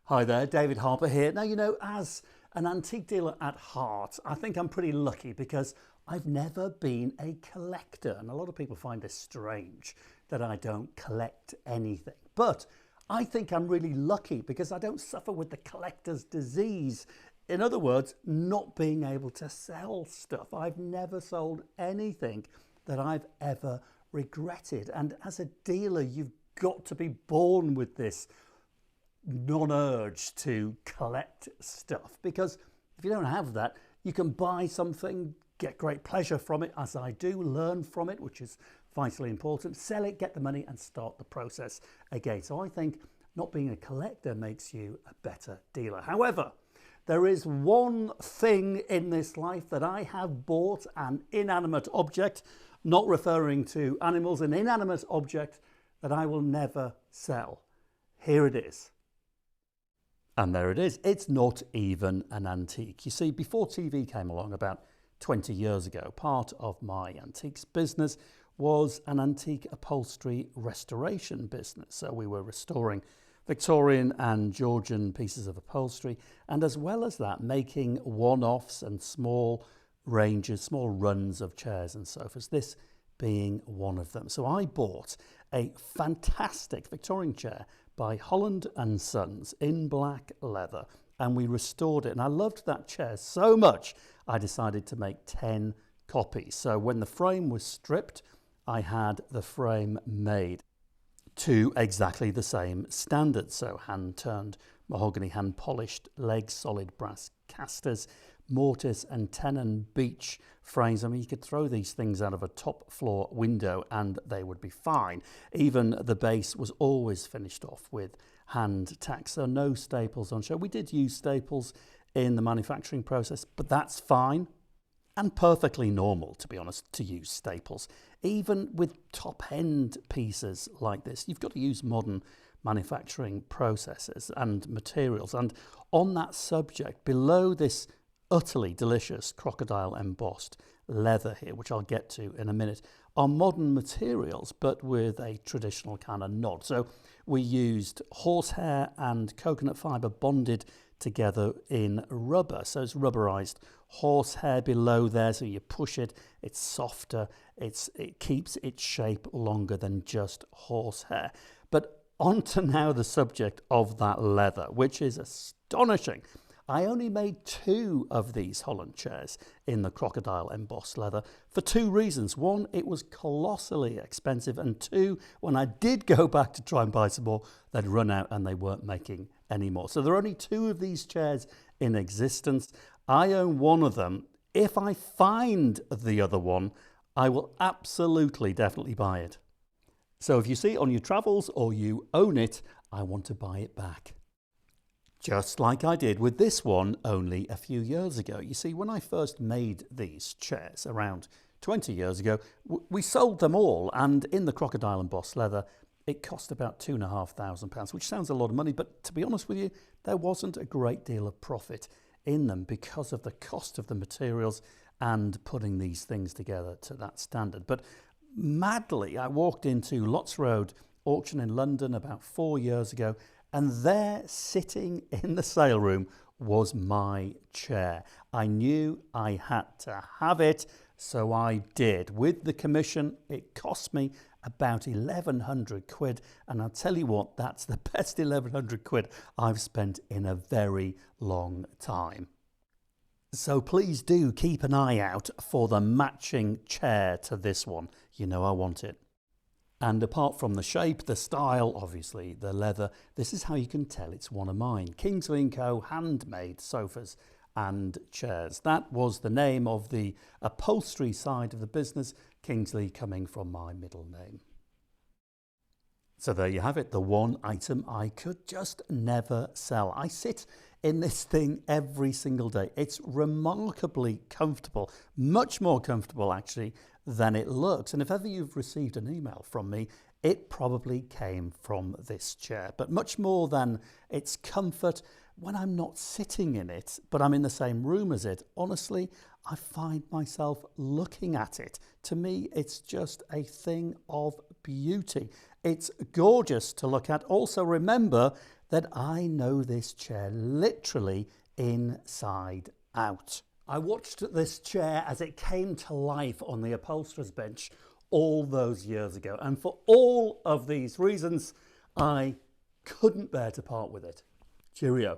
Hi there, David Harper here. Now, you know, as an antique dealer at heart, I think I'm pretty lucky because I've never been a collector. And a lot of people find this strange that I don't collect anything. But I think I'm really lucky because I don't suffer with the collector's disease. In other words, not being able to sell stuff. I've never sold anything that I've ever regretted. And as a dealer, you've got to be born with this non-urge to collect stuff, because if you don't have that, you can buy something, get great pleasure from it, as I do, learn from it, which is vitally important, sell it, get the money and start the process again. So I think not being a collector makes you a better dealer. However, there is one thing in this life that I have bought, an inanimate object, not referring to animals, an inanimate object that I will never sell. Here it is. And there it is. It's not even an antique. You see, before TV came along about 20 years ago, part of my antiques business was an antique upholstery restoration business. So we were restoring Victorian and Georgian pieces of upholstery, and as well as that, making one-offs and small ranges, small runs of chairs and sofas, this being one of them. So I bought a fantastic Victorian chair by Holland and Sons in black leather, and we restored it, and I loved that chair so much I decided to make 10 copies. So when the frame was stripped, I had the frame made to exactly the same standards. So hand turned mahogany, hand polished legs, solid brass casters, mortise and tenon beech frames. I mean, you could throw these things out of a top floor window and they would be fine. Even the base was always finished off with hand tack, so no staples on show. We did use staples in the manufacturing process, but that's fine and perfectly normal, to be honest, to use staples. Even with top-end pieces like this, you've got to use modern manufacturing processes and materials. And on that subject, below this utterly delicious crocodile embossed leather here, which I'll get to in a minute, are modern materials, but with a traditional kind of nod. So we used horsehair and coconut fibre bonded together in rubber. So it's rubberized horsehair below there, so you push it, it's softer, it keeps its shape longer than just horsehair. But on to now the subject of that leather, which is astonishing. I only made 2 of these Holland chairs in the crocodile embossed leather for 2 reasons. 1, it was colossally expensive, and 2, when I did go back to try and buy some more, they'd run out and they weren't making any more. So there are only 2 of these chairs in existence. I own one of them. If I find the other one, I will absolutely, definitely buy it. So if you see it on your travels or you own it, I want to buy it back. Just like I did with this one only a few years ago. You see, when I first made these chairs around 20 years ago, we sold them all, and in the crocodile embossed leather, it cost about £2,500, which sounds a lot of money, but to be honest with you, there wasn't a great deal of profit in them because of the cost of the materials and putting these things together to that standard. But madly, I walked into Lots Road auction in London about 4 years ago, and there, sitting in the sale room, was my chair. I knew I had to have it, so I did. With the commission, it cost me about 1,100 quid, and I'll tell you what, that's the best 1,100 quid I've spent in a very long time. So please do keep an eye out for the matching chair to this one. You know I want it. And apart from the shape, the style, obviously the leather, this is how you can tell it's one of mine. Kingsley & Co. handmade sofas and chairs. That was the name of the upholstery side of the business, Kingsley coming from my middle name. So there you have it, the one item I could just never sell. I sit in this thing every single day. It's remarkably comfortable, much more comfortable actually than it looks. And if ever you've received an email from me, it probably came from this chair. But much more than its comfort, when I'm not sitting in it, but I'm in the same room as it, honestly, I find myself looking at it. To me, it's just a thing of beauty. It's gorgeous to look at. Also remember that I know this chair literally inside out. I watched this chair as it came to life on the upholsterer's bench all those years ago, and for all of these reasons I couldn't bear to part with it. Cheerio.